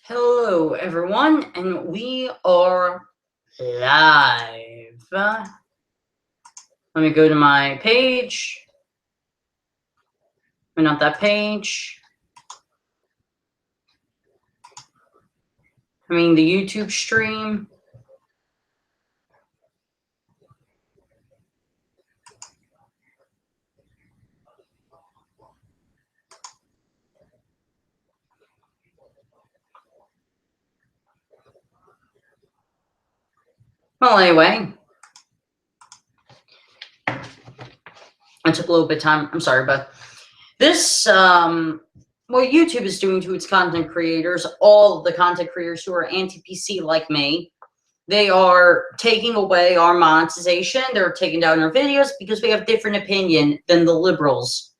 Hello, everyone, and we are live. Let me go to my page. Or not that page. I mean, the YouTube stream. Well, anyway, I took a little bit of time. I'm sorry, but this, what YouTube is doing to its content creators, all the content creators who are anti-PC like me, they are taking away our monetization. They're taking down our videos because we have different opinion than the liberals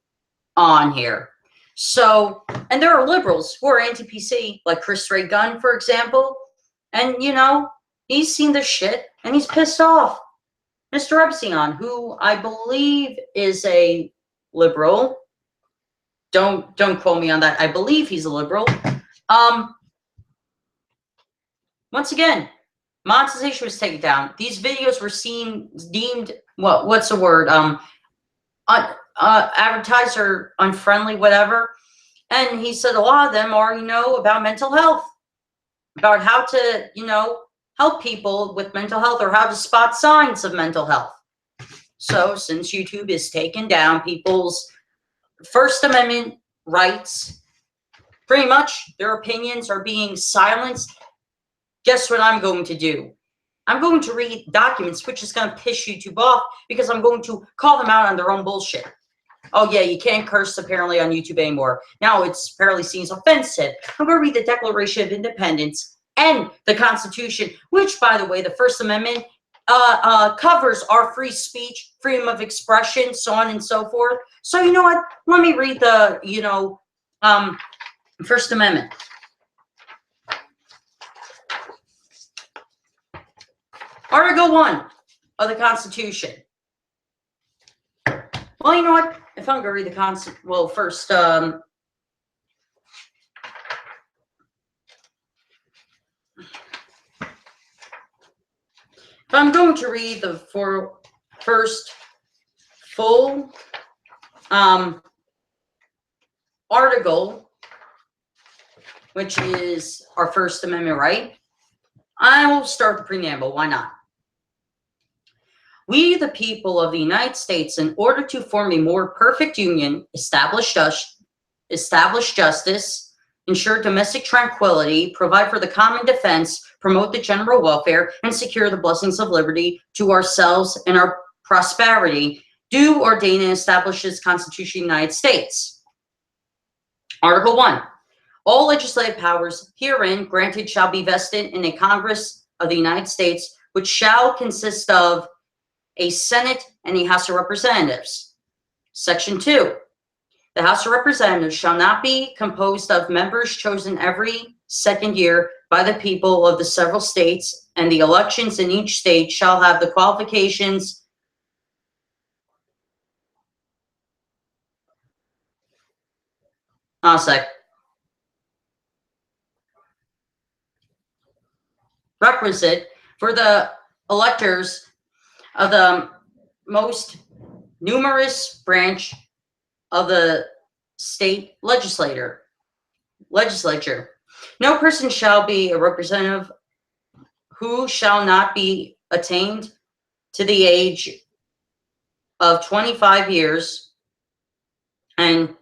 on here. So, and there are liberals who are anti-PC, like Chris Ray Gunn, for example. And, you know, he's seen this shit and he's pissed off. Mr. Epstein, who I believe is a liberal. Don't quote me on that. I believe he's a liberal. Once again, monetization was taken down. These videos were deemed what's the word? Advertiser unfriendly, whatever. And he said a lot of them are, about mental health, about how to, help people with mental health or how to spot signs of mental health. So since YouTube is taking down people's First Amendment rights, pretty much their opinions are being silenced, guess what I'm going to do? I'm going to read documents, which is going to piss YouTube off because I'm going to call them out on their own bullshit. Oh, yeah, you can't curse apparently on YouTube anymore. Now it's apparently seen as offensive. I'm going to read the Declaration of Independence and the Constitution, which, by the way, the First Amendment covers our free speech, freedom of expression, so on and so forth. So, you know what? Let me read the, First Amendment. Article 1 of the Constitution. Well, you know what? If I'm going to read the Constitution, well, first, if I'm going to read the first full article, which is our First Amendment right, I will start the preamble. Why not? We, the people of the United States, in order to form a more perfect union, establish justice, ensure domestic tranquility, provide for the common defense, promote the general welfare, and secure the blessings of liberty to ourselves and our prosperity, do ordain and establish this Constitution of the United States. Article 1. All legislative powers herein granted shall be vested in a Congress of the United States, which shall consist of a Senate and a House of Representatives. Section 2. The House of Representatives shall not be composed of members chosen every second year by the people of the several states, and the elections in each state shall have the qualifications requisite for the electors of the most numerous branch of the state legislature. No person shall be a representative who shall not be attained to the age of 25 years and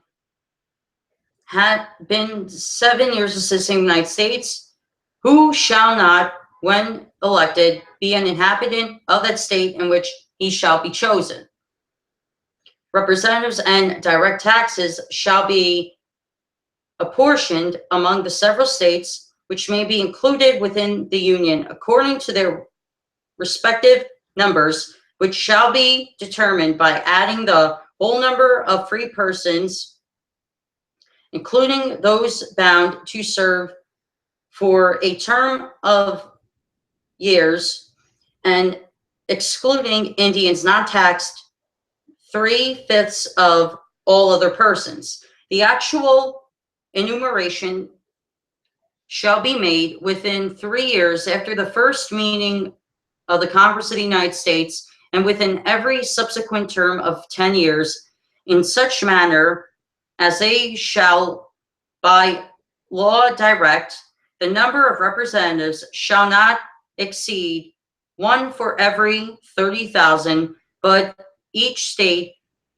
had been 7 years a citizen of the United States, who shall not, when elected, be an inhabitant of that state in which he shall be chosen. Representatives and direct taxes shall be apportioned among the several states, which may be included within the Union according to their respective numbers, which shall be determined by adding the whole number of free persons, including those bound to serve for a term of years, and excluding Indians not taxed 3/5 of all other persons. The actual enumeration shall be made within 3 years after the first meeting of the Congress of the United States, and within every subsequent term of 10 years, in such manner as they shall by law direct. The number of representatives shall not exceed one for every 30,000, but each state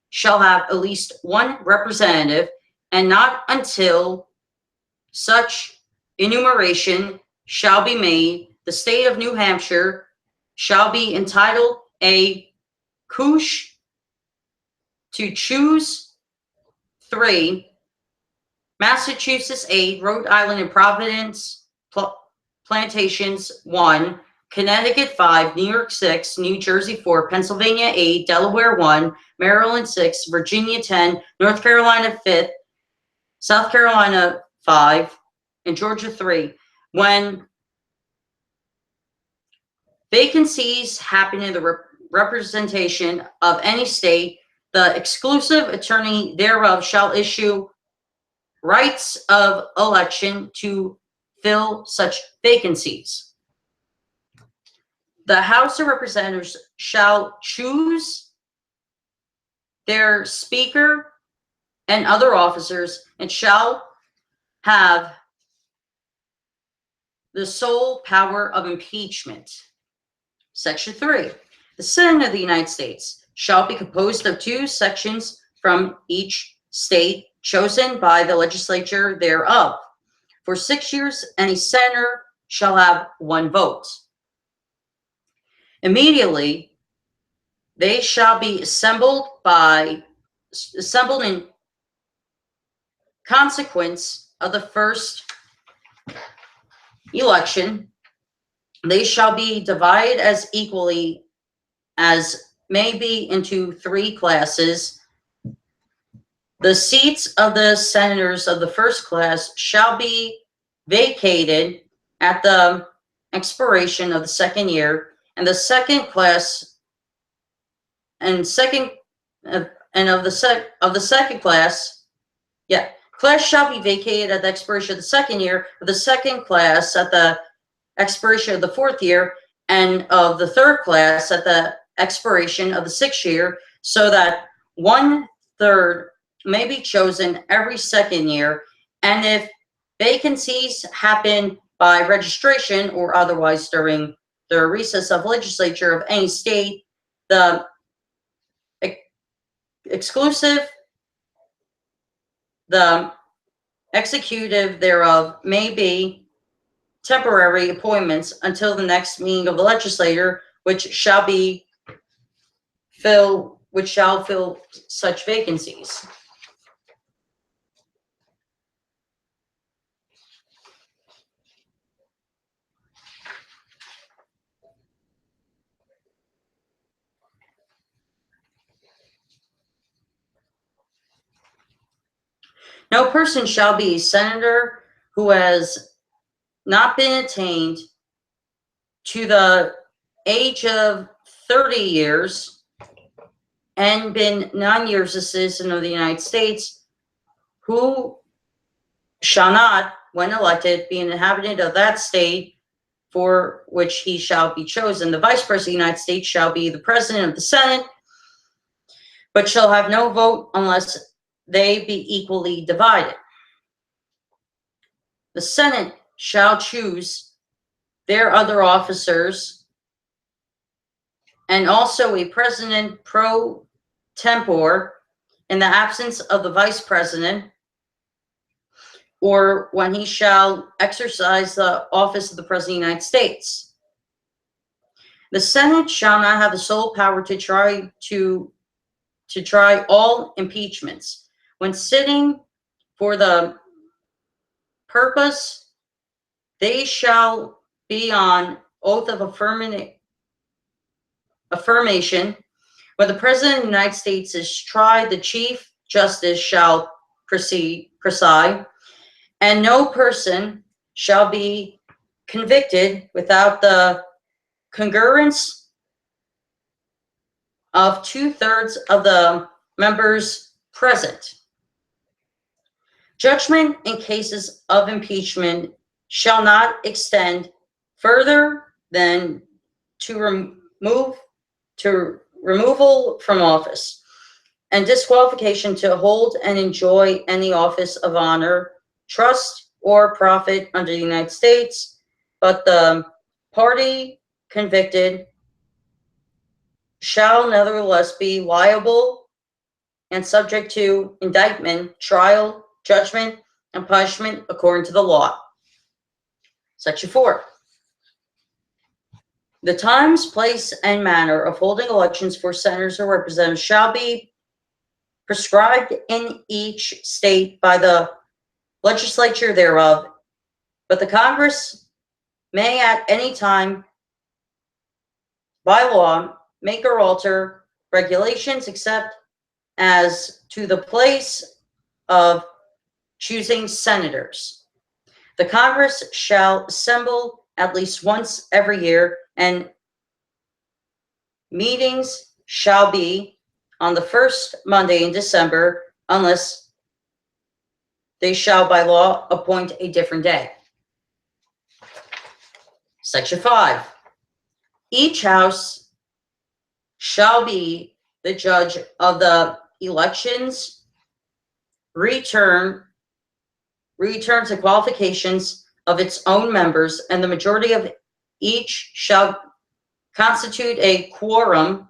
shall have at least one representative, and not until such enumeration shall be made, the state of New Hampshire shall be entitled a couche to choose 3, Massachusetts 8, Rhode Island and Providence plantations 1, Connecticut 5, New York 6, New Jersey 4, Pennsylvania 8, Delaware 1, Maryland 6, Virginia 10, North Carolina 5, South Carolina 5, and Georgia 3. When vacancies happen in the representation of any state, the exclusive attorney thereof shall issue rights of election to fill such vacancies. The House of Representatives shall choose their speaker and other officers, and shall have the sole power of impeachment. Section 3. The Senate of the United States shall be composed of 2 sections from each state, chosen by the legislature thereof. For 6 years, any senator shall have 1 vote. Immediately, they shall be assembled in consequence of the first election. They shall be divided as equally as may be into 3 classes. The seats of the senators of the first class shall be vacated at the expiration of the second year, and the second class and second and of the second class, class shall be vacated at the expiration of the second year, of the second class at the expiration of the 4th year, and of the third class at the expiration of the 6th year, so that 1/3 may be chosen every second year. And if vacancies happen by registration or otherwise during the recess of legislature of any state, the the executive thereof may be temporary appointments until the next meeting of the legislature, which shall fill such vacancies. No person shall be a senator who has not been attained to the age of 30 years and been 9 years a citizen of the United States, who shall not, when elected, be an inhabitant of that state for which he shall be chosen. The Vice President of the United States shall be the President of the Senate, but shall have no vote unless they be equally divided. The Senate shall choose their other officers, and also a president pro tempore in the absence of the vice president, or when he shall exercise the office of the President of the United States. The Senate shall not have the sole power to try all impeachments. When sitting for the purpose, they shall be on oath of affirmation. When the President of the United States is tried, the Chief Justice shall preside, and no person shall be convicted without the concurrence of 2/3 of the members present. Judgment in cases of impeachment shall not extend further than to removal from office and disqualification to hold and enjoy any office of honor, trust, or profit under the United States, but the party convicted shall nevertheless be liable and subject to indictment, trial, judgment, and punishment according to the law. Section 4. The times, place, and manner of holding elections for senators or representatives shall be prescribed in each state by the legislature thereof, but the Congress may at any time, by law, make or alter regulations except as to the place of choosing senators. The Congress shall assemble at least once every year, and meetings shall be on the first Monday in December, unless they shall by law appoint a different day. Section 5. Each house shall be the judge of the elections, returns and qualifications of its own members, and the majority of each shall constitute a quorum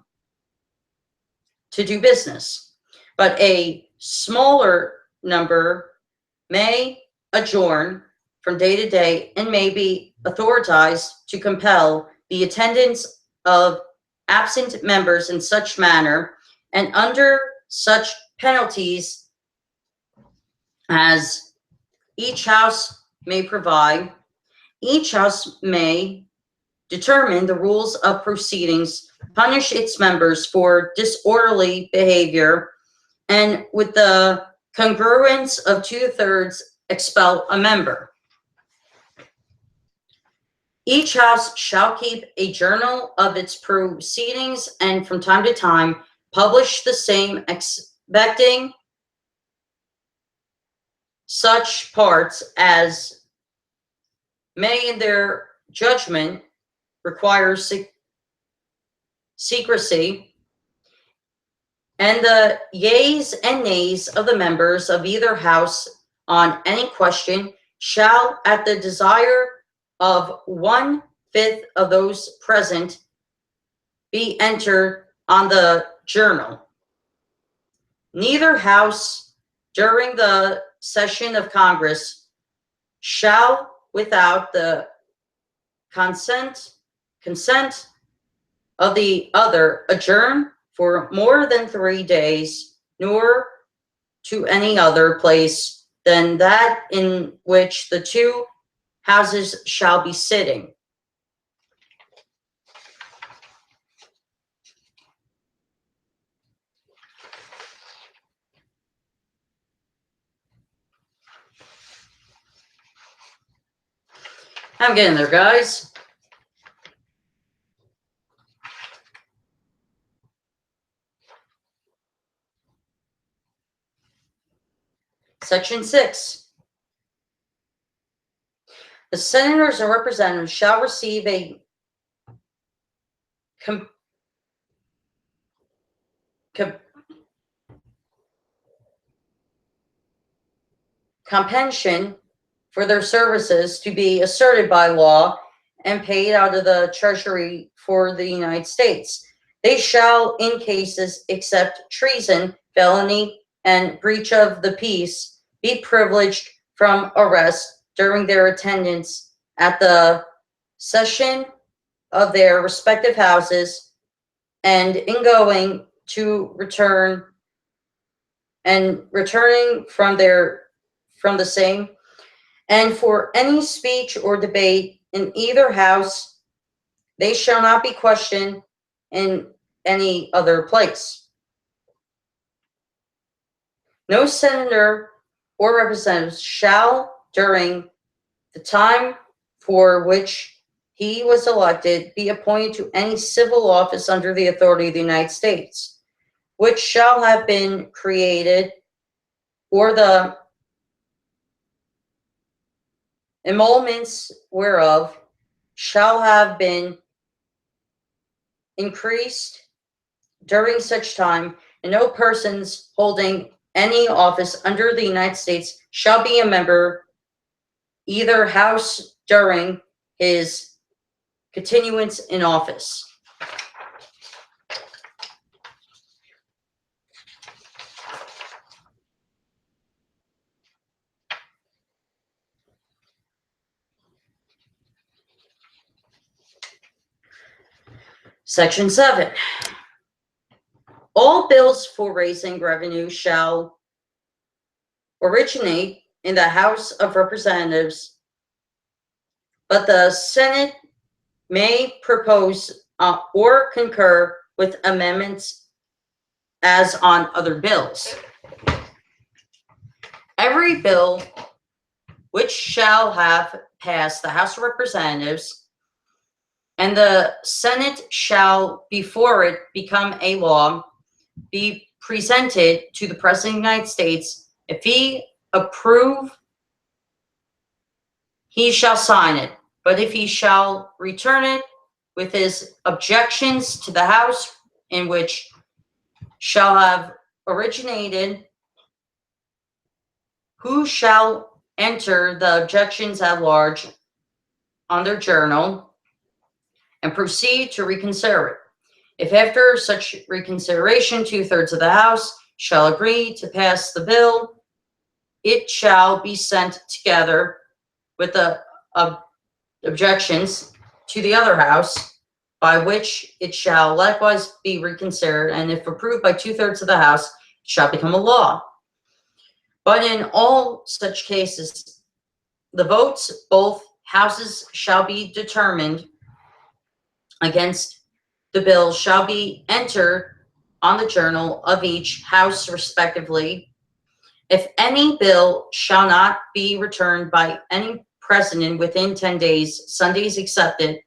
to do business. But a smaller number may adjourn from day to day and may be authorized to compel the attendance of absent members in such manner and under such penalties as each house may provide. Each house may determine the rules of proceedings, punish its members for disorderly behavior, and with the congruence of 2/3 expel a member. Each house shall keep a journal of its proceedings and from time to time publish the same, expecting such parts as may in their judgment require secrecy, and the yeas and nays of the members of either house on any question shall, at the desire of 1/5 of those present, be entered on the journal. Neither house during the session of Congress shall, without the consent of the other, adjourn for more than 3 days, nor to any other place than that in which the two houses shall be sitting. I'm getting there, guys. Section 6. The senators and representatives shall receive a compensation for their services to be asserted by law and paid out of the Treasury for the United States. They shall, in cases except treason, felony, and breach of the peace, be privileged from arrest during their attendance at the session of their respective houses, and in going to returning from the same, and for any speech or debate in either house, they shall not be questioned in any other place. No senator or representative shall, during the time for which he was elected, be appointed to any civil office under the authority of the United States, which shall have been created, or the emoluments whereof shall have been increased during such time, and no persons holding any office under the United States shall be a member either house during his continuance in office. Section 7. All bills for raising revenue shall originate in the House of Representatives, but the Senate may propose or concur with amendments as on other bills. Every bill which shall have passed the House of Representatives and the Senate shall before it become a law be presented to the President of the United States. If he approve, he shall sign it. But if he shall return it with his objections to the House in which shall have originated, who shall enter the objections at large on their journal and proceed to reconsider it. If after such reconsideration 2/3 of the House shall agree to pass the bill, it shall be sent together with the objections to the other House, by which it shall likewise be reconsidered, and if approved by 2/3 of the House, it shall become a law. But in all such cases, the votes both houses shall be determined against the bill shall be entered on the journal of each House respectively. If any bill shall not be returned by any president within 10 days, Sundays excepted,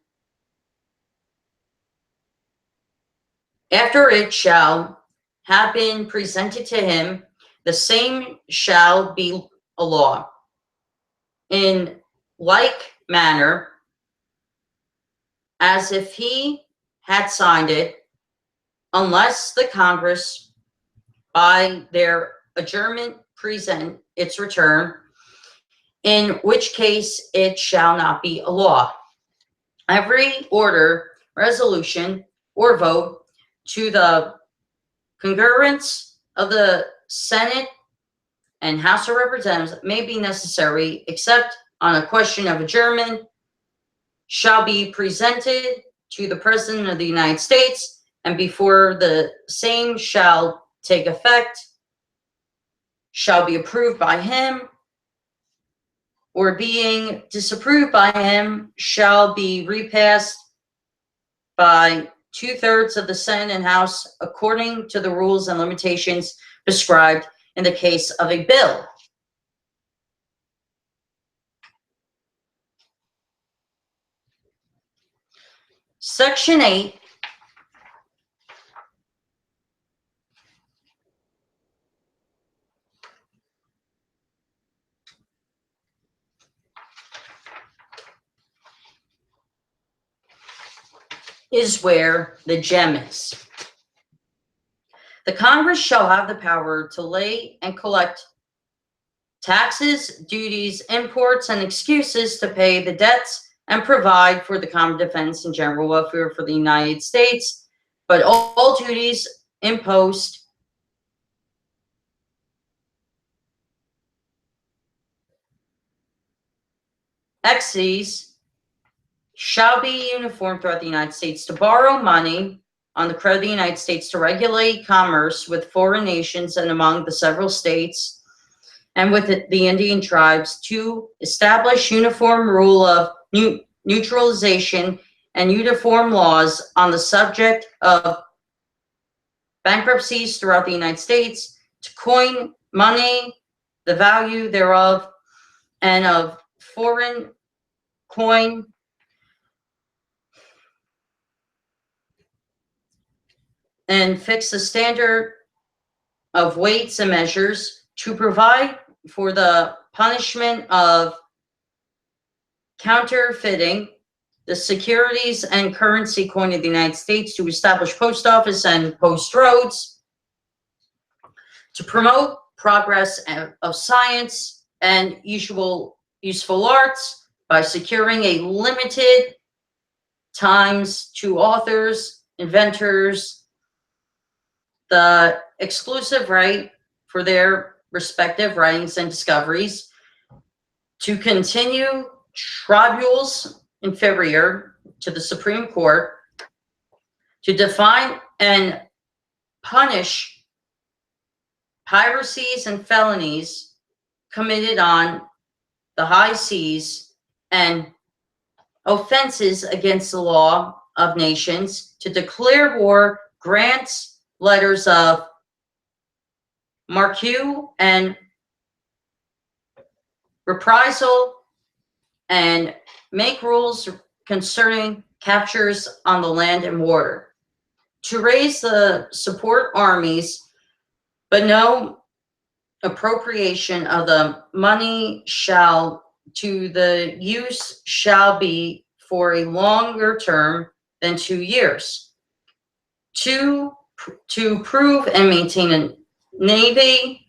after it shall have been presented to him, the same shall be a law. In like manner, as if he had signed it, unless the Congress, by their adjournment, present its return, in which case it shall not be a law. Every order, resolution, or vote to the concurrence of the Senate and House of Representatives may be necessary, except on a question of adjournment, shall be presented to the President of the United States, and before the same shall take effect, shall be approved by him, or being disapproved by him, shall be repassed by 2/3 of the Senate and House according to the rules and limitations prescribed in the case of a bill. Section 8 is where the gem is. The Congress shall have the power to lay and collect taxes, duties, imports, and excuses to pay the debts and provide for the common defense and general welfare for the United States, but all duties imposed excise shall be uniform throughout the United States. To borrow money on the credit of the United States to regulate commerce with foreign nations and among the several states and with the Indian tribes, to establish uniform rule of neutralization and uniform laws on the subject of bankruptcies throughout the United States, to coin money, the value thereof, and of foreign coin, and fix the standard of weights and measures, to provide for the punishment of counterfeiting the securities and currency coin of the United States, to establish post office and post roads, to promote progress of science and useful arts by securing a limited times to authors, inventors, the exclusive right for their respective writings and discoveries, to continue tribunes inferior to the Supreme Court, to define and punish piracies and felonies committed on the high seas, and offenses against the law of nations, to declare war, grants letters of marque and reprisal, and make rules concerning captures on the land and water, to raise the support armies, but no appropriation of the money to the use shall be for a longer term than 2 years, to prove and maintain a navy,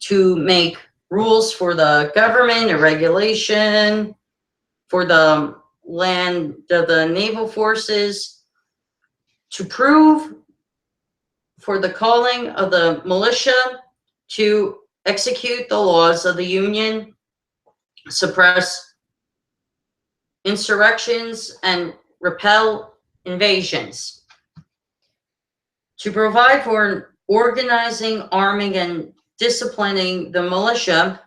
to make rules for the government, a regulation for the land of the naval forces, to prove for the calling of the militia, to execute the laws of the Union, suppress insurrections, and repel invasions, to provide for organizing, arming, and disciplining the militia,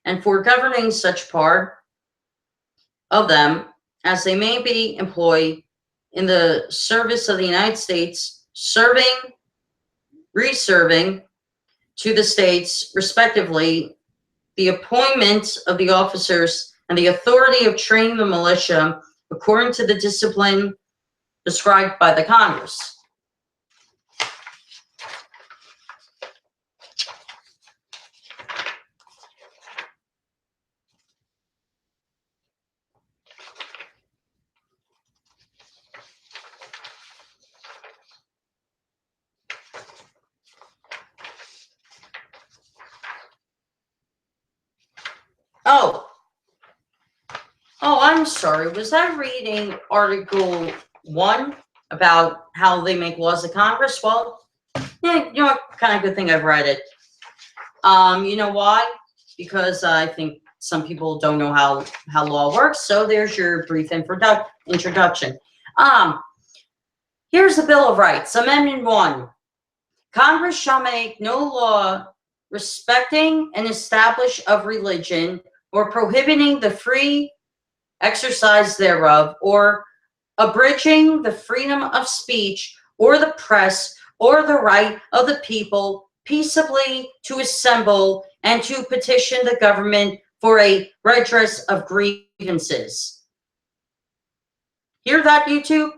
and for governing such part of them as they may be employed in the service of the United States, serving, reserving to the states, respectively, the appointment of the officers and the authority of training the militia according to the discipline prescribed by the Congress. Oh, I'm sorry. Was I reading Article 1 about how they make laws of Congress? Well, yeah, you know what? Kind of good thing I've read it. You know why? Because I think some people don't know how law works. So there's your brief introduction. Here's the Bill of Rights. Amendment 1. Congress shall make no law respecting an establish of religion or prohibiting the free exercise thereof, or abridging the freedom of speech or the press, or the right of the people peaceably to assemble and to petition the government for a redress of grievances. Hear that, YouTube?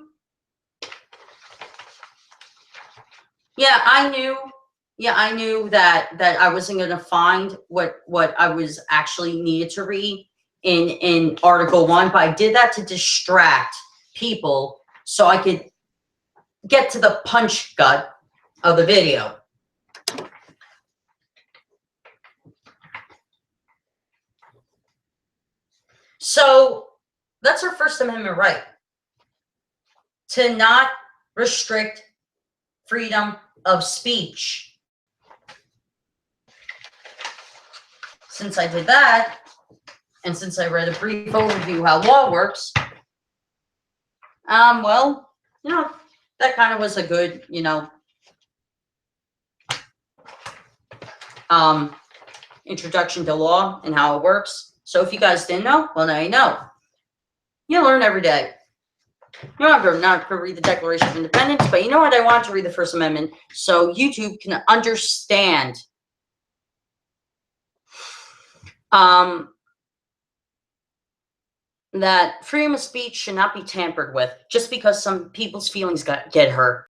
Yeah, I knew that I wasn't going to find what I was actually needed to read in Article 1, but I did that to distract people so I could get to the punch gut of the video. So that's our First Amendment right, to not restrict freedom of speech. Since I did that, and since I read a brief overview how law works, well, you know, that kind of was a good, you know, introduction to law and how it works. So if you guys didn't know, well, now you know. You learn every day. You don't have to not read the Declaration of Independence, but you know what? I want to read the First Amendment so YouTube can understand that freedom of speech should not be tampered with just because some people's feelings get hurt.